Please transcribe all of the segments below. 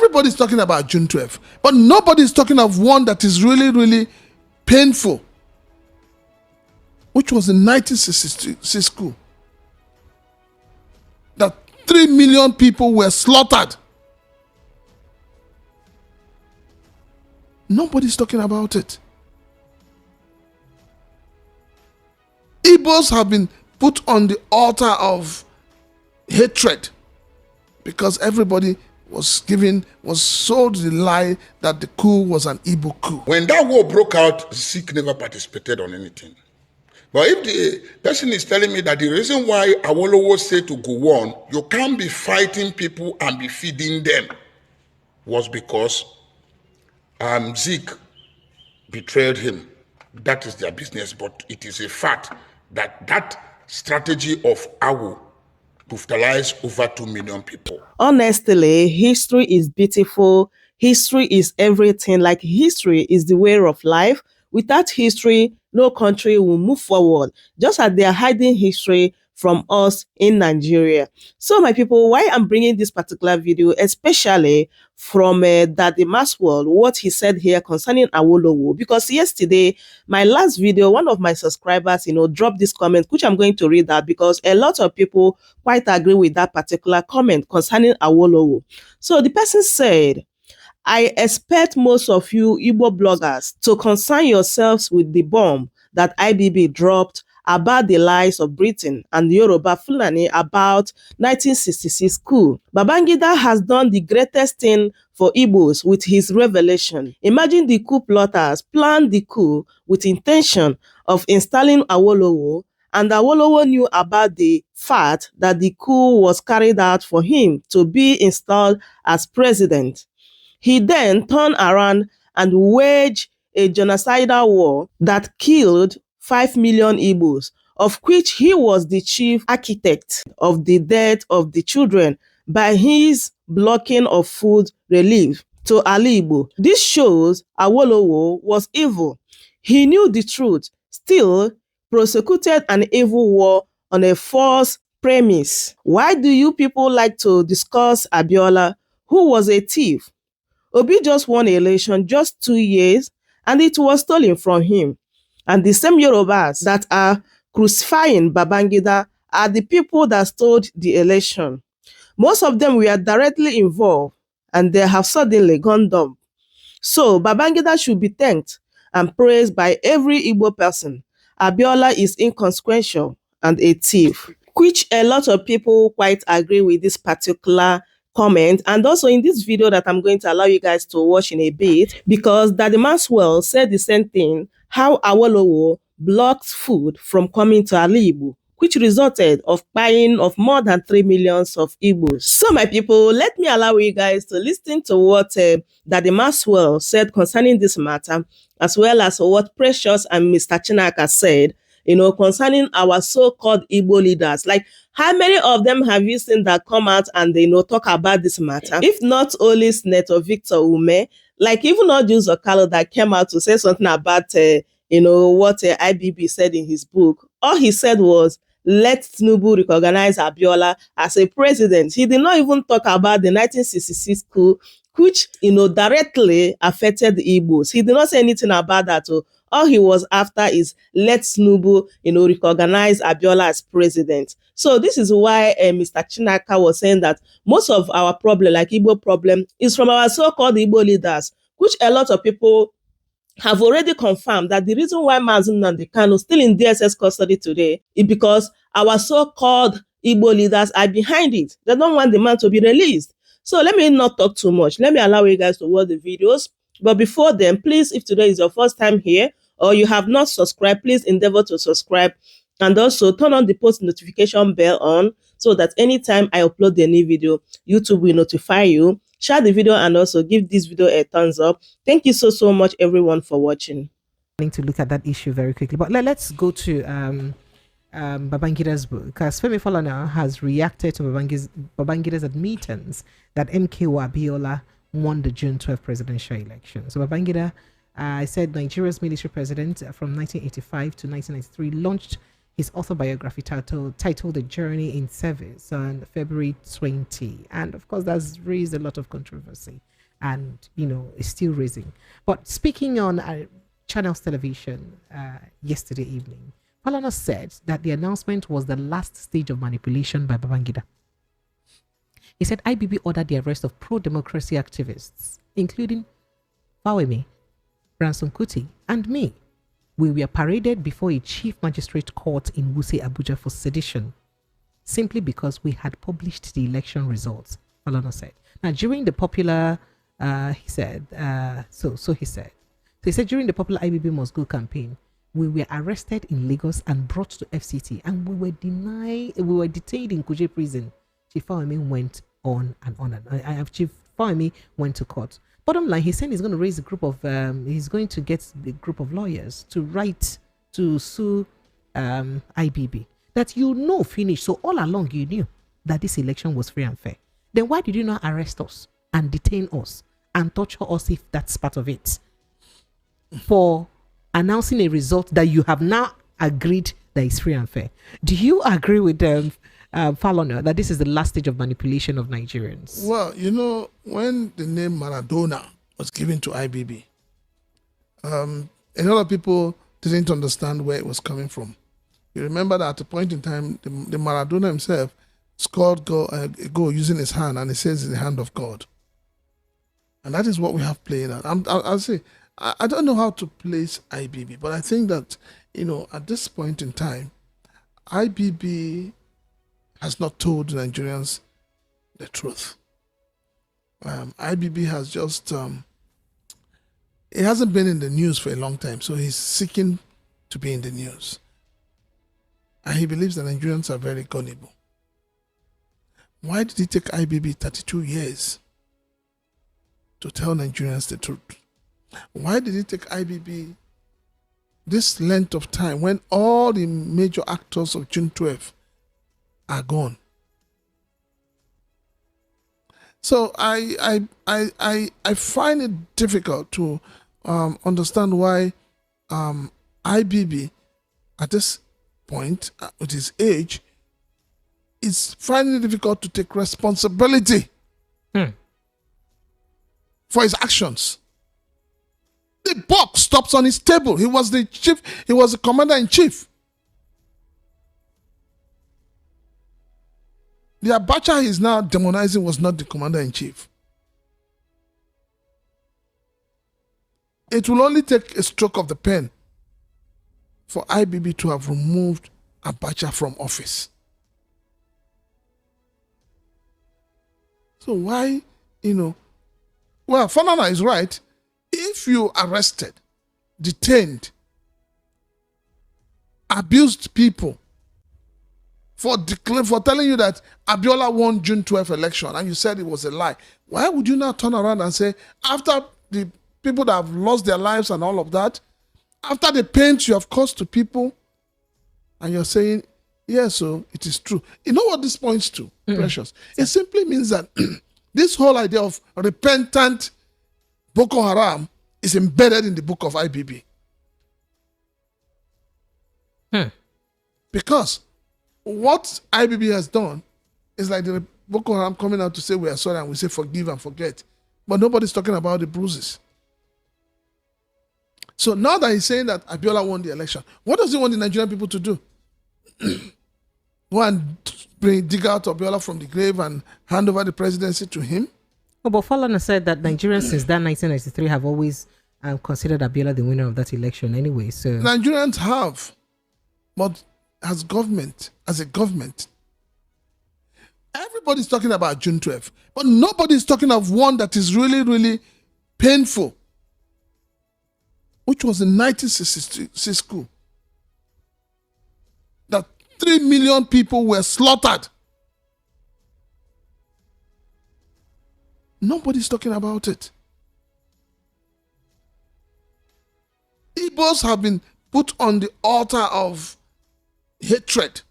Everybody's talking about June 12th, but nobody's talking of one that is really, really painful, which was in 1966 coup. That 3 million people were slaughtered. Nobody's talking about it. Igbos have been put on the altar of hatred because everybody was sold the lie that the coup was an Igbo coup. When that war broke out, Sikh never participated on anything. But if the person is telling me that the reason why Awolowo said to go on, you can't be fighting people and be feeding them, was because Sikh betrayed him. That is their business, but it is a fact that that strategy of Awo brutalized over 2 million people. Honestly, history is beautiful. History is everything. Like, history is the way of life. Without history, no country will move forward, just as they are hiding history from us in Nigeria. So, my people, why I'm bringing this particular video, especially from Daddy Maswell, what he said here concerning Awolowo, because yesterday, my last video, one of my subscribers, dropped this comment, which I'm going to read out because a lot of people quite agree with that particular comment concerning Awolowo. So the person said, I expect most of you Igbo bloggers to concern yourselves with the bomb that IBB dropped about the lies of Britain and Yoruba Fulani about 1966 coup. Babangida has done the greatest thing for Igbos with his revelation. Imagine the coup plotters planned the coup with intention of installing Awolowo, and Awolowo knew about the fact that the coup was carried out for him to be installed as president. He then turned around and waged a genocidal war that killed 5 million Igbos, of which he was the chief architect of the death of the children by his blocking of food relief to Ali Igbo. This shows Awolowo was evil. He knew the truth, still prosecuted an evil war on a false premise. Why do you people like to discuss Abiola, who was a thief? Obi just won an election just 2 years, and it was stolen from him. And the same Yorubas that are crucifying Babangida are the people that stole the election. Most of them were directly involved, and they have suddenly gone dumb. So Babangida should be thanked and praised by every Igbo person. Abiola is inconsequential and a thief, which a lot of people quite agree with this particular comment. And also in this video that I'm going to allow you guys to watch in a bit, because Daddy Maswell said the same thing, how Awolowo blocked food from coming to Ali Igbo, which resulted of buying of more than 3 million of Igbos. So my people, let me allow you guys to listen to what Daddy Maswell said concerning this matter, as well as what Precious and Mr. Chinaka said, concerning our so-called Igbo leaders. Like, how many of them have you seen that come out and talk about this matter? If not only Senator Victor Ume, like even Ojus Okalo that came out to say something about, what IBB said in his book. All he said was, let Tinubu recognize Abiola as a president. He did not even talk about the 1966 coup, which, directly affected the Igbos. He did not say anything about that. All he was after is let Tinubu, recognize Abiola as president. So this is why Mr. Chinaka was saying that most of our problem, like Igbo problem, is from our so-called Igbo leaders, which a lot of people have already confirmed that the reason why Mazi Nnamdi Kanu is still in DSS custody today is because our so-called Igbo leaders are behind it. They don't want the man to be released. So let me not talk too much. Let me allow you guys to watch the videos. But before then, please, if today is your first time here or you have not subscribed, please endeavor to subscribe and also turn on the post notification bell on so that anytime I upload a new video, YouTube will notify you. Share the video and also give this video a thumbs up. Thank you so much, everyone, for watching. Going to look at that issue very quickly, but let's go to Babangida's book, because Femi Falana has reacted to Babangida's admittance that MK Abiola won the June 12 presidential election. So Babangida said Nigeria's military president from 1985 to 1993 launched his autobiography titled The Journey in Service on February 20. And of course, that's raised a lot of controversy and, is still raising. But speaking on Channels Television yesterday evening, Falana said that the announcement was the last stage of manipulation by Babangida. He said IBB ordered the arrest of pro-democracy activists, including Fawemi, Ransom Kuti, and me. We were paraded before a chief magistrate court in Wuse, Abuja for sedition, simply because we had published the election results, Falana said. Now, during the popular, he said, during the popular IBB Must Go campaign, we were arrested in Lagos and brought to FCT, and we were detained in Kuje prison. Chief Fawemi went on and on. Chief Fawemi went to court. Bottom line, he's saying he's going to raise a group of, he's going to get the group of lawyers to sue IBB. That finish. So all along you knew that this election was free and fair. Then why did you not arrest us and detain us and torture us if that's part of it? For announcing a result that you have now agreed that is free and fair. Do you agree with Falana that this is the last stage of manipulation of Nigerians? Well, when the name Maradona was given to IBB, a lot of people didn't understand where it was coming from. You remember that at a point in time, the Maradona himself scored a goal using his hand, and it says it's the hand of God. And that is what we have playing out. I'll say, I don't know how to place IBB, but I think that, at this point in time, IBB has not told Nigerians the truth. IBB has just, it hasn't been in the news for a long time, so he's seeking to be in the news. And he believes that Nigerians are very gullible. Why did it take IBB 32 years to tell Nigerians the truth? Why did it take IBB this length of time when all the major actors of June 12 are gone? So I find it difficult to understand why IBB at this point, with his age, is finding it difficult to take responsibility for his actions. The buck stops on his table. He was the chief. He was the commander-in-chief. The Abacha he is now demonizing was not the commander-in-chief. It will only take a stroke of the pen for IBB to have removed Abacha from office. So why, well, Fanana is right. If you arrested, detained, abused people for telling you that Abiola won June 12 election and you said it was a lie, why would you now turn around and say, after the people that have lost their lives and all of that, after the pain you have caused to people, and you're saying, yes, so it is true. You know what this points to, Precious? It simply means that this whole idea of repentant Boko Haram is embedded in the book of IBB. Because what IBB has done is like the Boko Haram coming out to say we are sorry and we say forgive and forget. But nobody's talking about the bruises. So now that he's saying that Abiola won the election, what does he want the Nigerian people to do? Go and dig out Abiola from the grave and hand over the presidency to him? Oh, but Falana said that Nigerians since that 1993 have always considered Abiola the winner of that election anyway. So Nigerians have, but as a government, everybody's talking about June 12th, but nobody's talking of one that is really, really painful, which was in 1966 coup. That 3 million people were slaughtered. Nobody's talking about it. Igbos have been put on the altar of hatred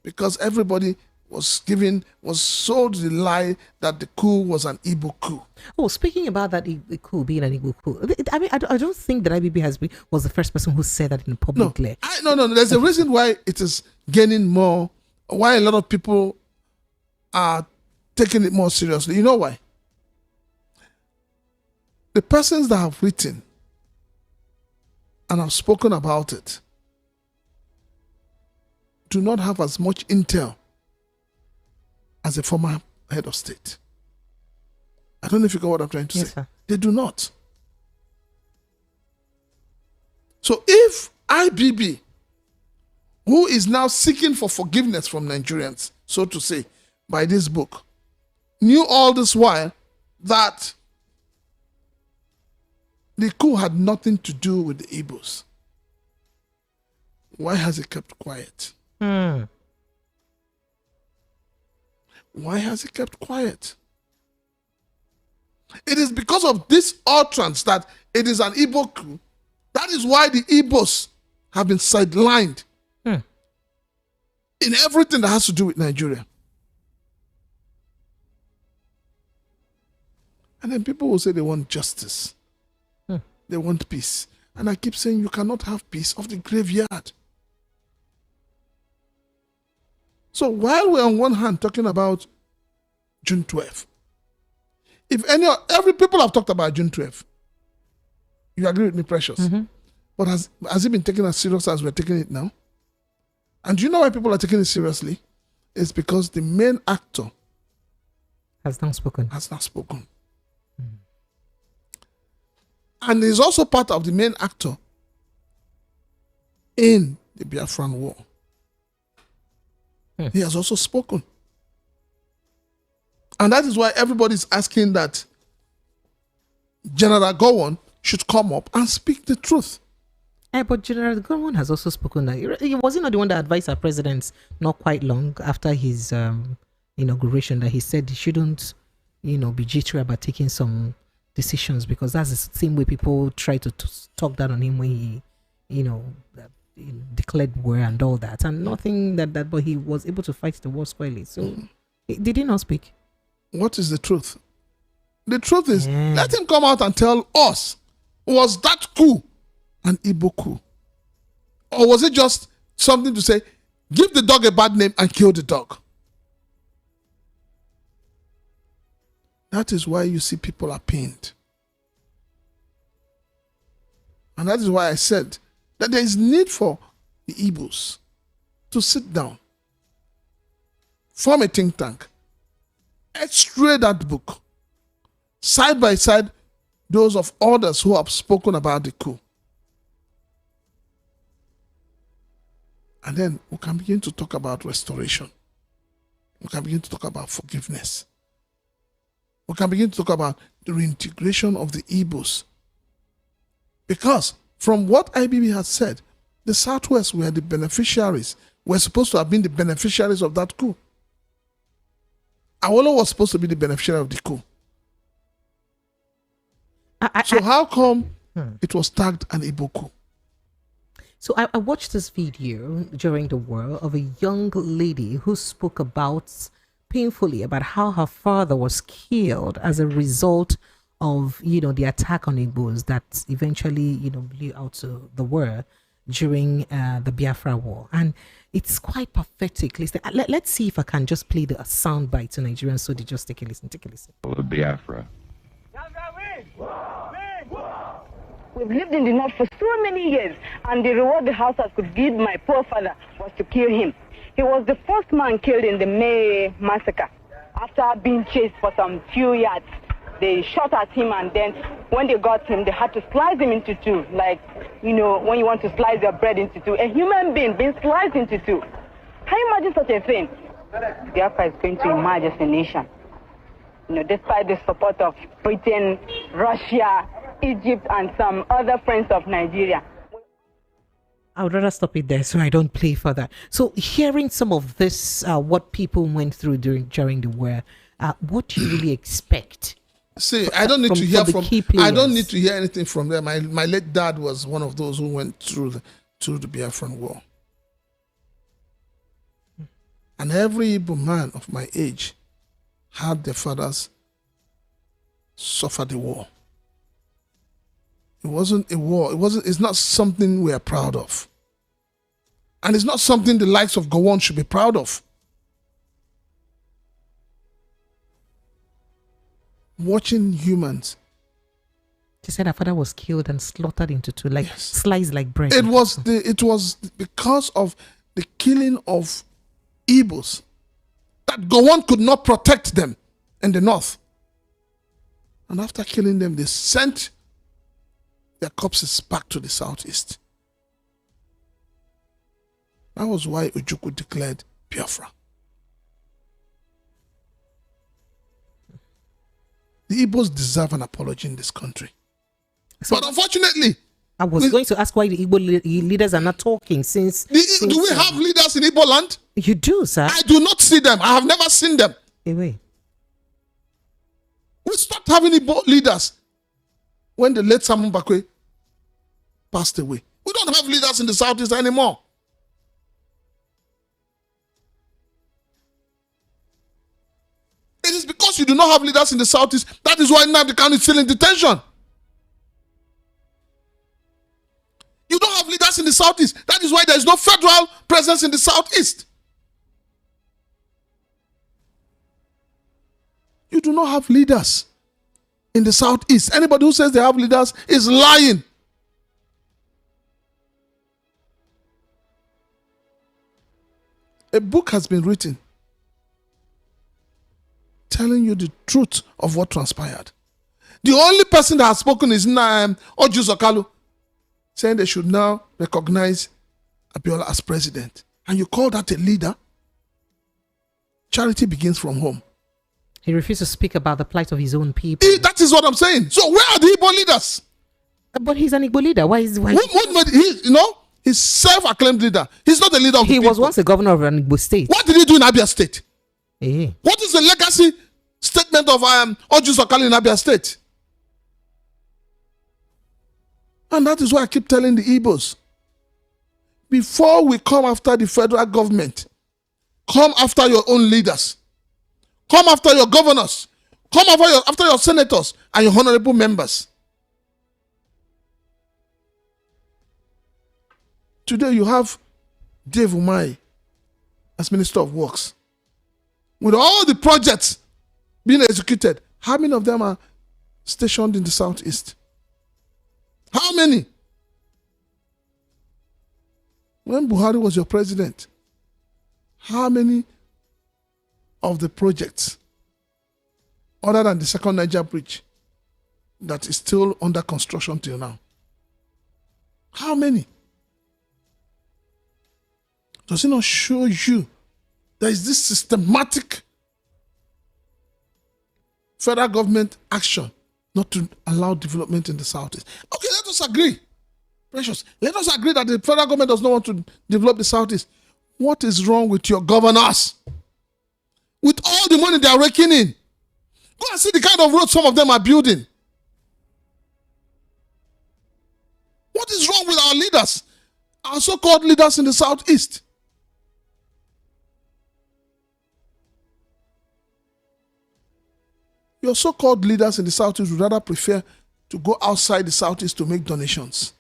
because everybody was sold the lie that the coup was an Igbo coup. Oh, speaking about that coup being an Igbo coup, I mean, I don't think that IBB was the first person who said that in public. No. There's a reason why it is gaining more, why a lot of people are taking it more seriously. You know why? The persons that have written and have spoken about it do not have as much intel as a former head of state. I don't know if you get what I'm trying to say. Sir. They do not. So if IBB, who is now seeking for forgiveness from Nigerians, so to say, by this book, knew all this while that the coup had nothing to do with the Igbos, why has he kept quiet? Why has he kept quiet? It is because of this utterance that it is an Igbo coup. That is why the Igbos have been sidelined in everything that has to do with Nigeria. And then people will say they want justice. They want peace. And I keep saying you cannot have peace of the graveyard. So while we're on one hand talking about June 12th, if every people have talked about June 12th, you agree with me, Precious? Mm-hmm. But has it been taken as serious as we're taking it now? And do you know why people are taking it seriously? It's because the main actor has not spoken. And is also part of the main actor in the Biafran War. He has also spoken. And that is why everybody's asking that General Gowon should come up and speak the truth. But General Gowon has also spoken. He wasn't the one that advised our presidents not quite long after his inauguration that he said he shouldn't, be jittery about taking some decisions, because that's the same way people try to talk down on him when he declared war and all that, and nothing but he was able to fight the war squarely. So did he not speak? What is the truth? The truth is, let him come out and tell us, was that coup an Igbo coup? Or was it just something to say, give the dog a bad name and kill the dog? That is why you see people are pained. And that is why I said that there is need for the Igbos to sit down, form a think tank, x-ray that book, side by side those of others who have spoken about the coup. And then we can begin to talk about restoration. We can begin to talk about forgiveness. We can begin to talk about the reintegration of the Igbos. Because from what IBB has said, the Southwest were the beneficiaries, were supposed to have been the beneficiaries of that coup. Awolowo was supposed to be the beneficiary of the coup. So how come it was tagged an Igbo coup? So I watched this video during the war of a young lady who spoke painfully about how her father was killed as a result of the attack on Igbos that eventually blew out to the war during the Biafra War, and it's quite pathetic. Let's see if I can just play the sound bite to Nigerians so they just take a listen. Biafra. We've lived in the north for so many years, and the reward the Hausas could give my poor father was to kill him. He was the first man killed in the May massacre. After being chased for some few yards, they shot at him, and then when they got him, they had to slice him into two, like, when you want to slice your bread into two. A human being being sliced into two. Can you imagine such a thing? Biafra is going to emerge as a nation. Despite the support of Britain, Russia, Egypt, and some other friends of Nigeria. I would rather stop it there so I don't play further. So hearing some of this, what people went through during the war, what do you really expect? See, I don't need to hear from. I don't need to hear anything from them. My late dad was one of those who went through the Biafran War. And every Igbo man of my age had their fathers suffer the war. It wasn't a war. It's not something we are proud of. And it's not something the likes of Gowon should be proud of. Watching humans. She said her father was killed and slaughtered into two, like sliced like bread. It was because of the killing of Igbos that Gowon could not protect them in the north. And after killing them, they sent their corpses back to the southeast. That was why Ojukwu declared Biafra. The Igbos deserve an apology in this country. So, but unfortunately, I was going to ask why the Igbo leaders are not talking since. Do we have leaders in Igbo land? You do, sir. I do not see them. I have never seen them. Anyway. We stopped having Igbo leaders when the late Samu Bakwe passed away. We don't have leaders in the southeast anymore. It is because you do not have leaders in the southeast. That is why Nnamdi Kanu is still in detention. You don't have leaders in the southeast. That is why there is no federal presence in the southeast. You do not have leaders in the southeast. Anybody who says they have leaders is lying. A book has been written telling you the truth of what transpired. The only person that has spoken is Oju Sokalu, saying they should now recognize Abiola as president. And you call that a leader? Charity begins from home. He refused to speak about the plight of his own people. That is what I'm saying. So where are the Igbo leaders? But he's an Igbo leader. Why? He's self-acclaimed leader. He's not the leader of the people. He was once a governor of an Igbo state. What did he do in Abia State? Hey. What is the legacy statement of Oju Sokalu in Abia State? And that is why I keep telling the Igbos, before we come after the federal government, come after your own leaders. Come after your governors. Come after your senators and your honorable members. Today you have Dave Umahi as Minister of Works. With all the projects being executed, how many of them are stationed in the southeast? How many? When Buhari was your president, how many of the projects, other than the second Niger bridge, that is still under construction till now? How many? Does it not show you there is this systematic federal government action not to allow development in the southeast? Okay, let us agree. Precious. Let us agree that the federal government does not want to develop the southeast. What is wrong with your governors? With all the money they are raking in. Go and see the kind of roads some of them are building. What is wrong with our leaders? Our so-called leaders in the southeast. Your so-called leaders in the southeast would rather prefer to go outside the southeast to make donations.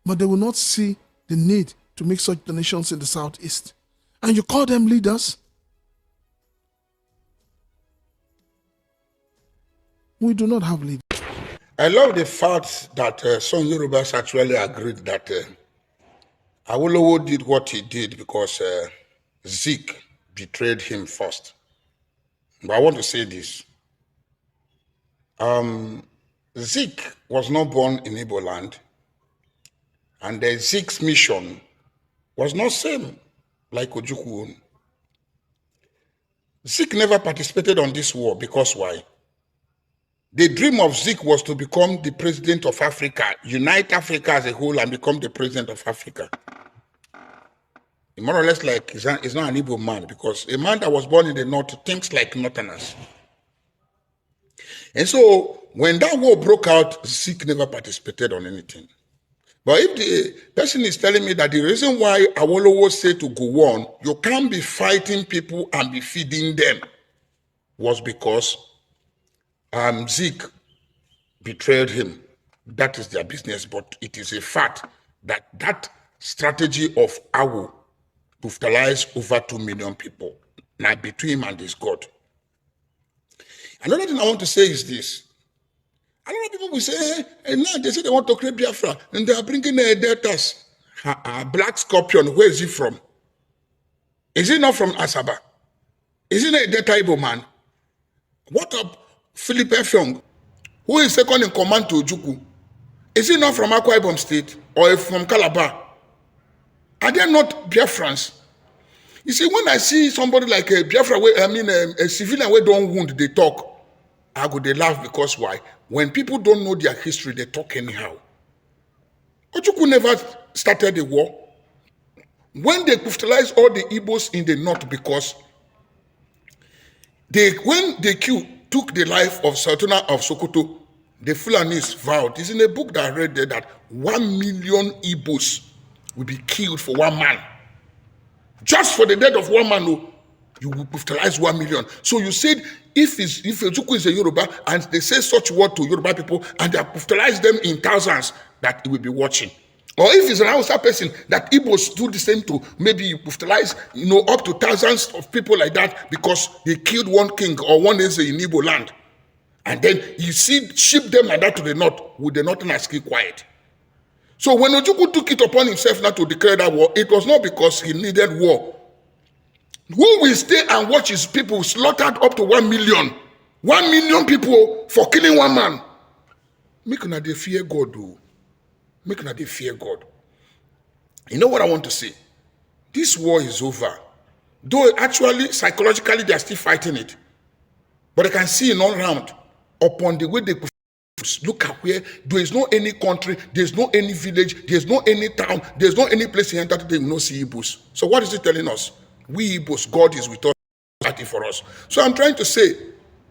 But they will not see the need to make such donations in the southeast. And you call them leaders? We do not have leaders. I love the fact that some Yorubas actually agreed that Awolowo did what he did because Zeke betrayed him first. But I want to say this. Zeke was not born in Igbo land, and Zeke's mission was not same like Ojukwu. Zeke never participated on this war because why? The dream of Zeke was to become the president of Africa, unite Africa as a whole and become the president of Africa. More or less like he's not an Igbo man, because a man that was born in the north thinks like northerners. And so when that war broke out, Zeke never participated on anything. But if the person is telling me that the reason why Awolowo said to go on, you can't be fighting people and be feeding them, was because Zeke betrayed him. That is their business, but it is a fact that that strategy of Awo brutalized over 2 million people. Now between him and his God. Another thing I want to say is this. A lot of people will say, now they say they want to create Biafra, and they are bringing deltas. Black Scorpion, where is he from? Is he not from Asaba? Is he not a Delta Igbo man? What up, Philip Effiong, who is second in command to Ojukwu? Is he not from Akwa Ibom State or from Calabar? Are they not Biafrans? You see, when I see somebody like a Biafra, a civilian who don't wound, they talk, I go, they laugh because why? When people don't know their history, they talk anyhow. Ojukwu never started a war. When they brutalized all the Igbos in the north, because when they took the life of Sultana of Sokoto, the Fulanis vowed, it's in a book that I read there, that 1 million Igbos will be killed for one man. Just for the death of one man, you will brutalize 1 million. So you said, if Ojukwu is a Yoruba and they say such word to Yoruba people and they brutalize them in thousands, that he will be watching. Or if it's an Hausa person that Igbos do the same to, maybe you brutalize, up to thousands of people like that because they killed one king or one Eze in Igbo land. And then you ship them like that to the north, with the northerners keep quiet. So when Ojukwu took it upon himself not to declare that war, it was not because he needed war. Who will stay and watch his people slaughtered up to 1 million? 1 million people for killing one man. Make una dey fear God, though. Make una dey fear God. You know what I want to say? This war is over. Though actually, psychologically, they are still fighting it. But I can see in all round, upon the way they look at where there is no any country, there is no any village, there is no any town, there is no any place in enter they will not see Igbos. So what is it telling us? We Igbos, God is with us, fighting for us. So I'm trying to say,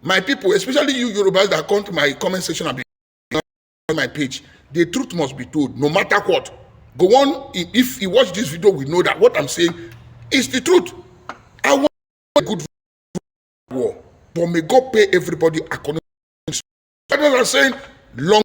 my people, especially you Yorubas that come to my comment section and be on my page, the truth must be told, no matter what. Go on, if you watch this video, we know that what I'm saying is the truth. I want a good war, but may God pay everybody according to. Others are saying long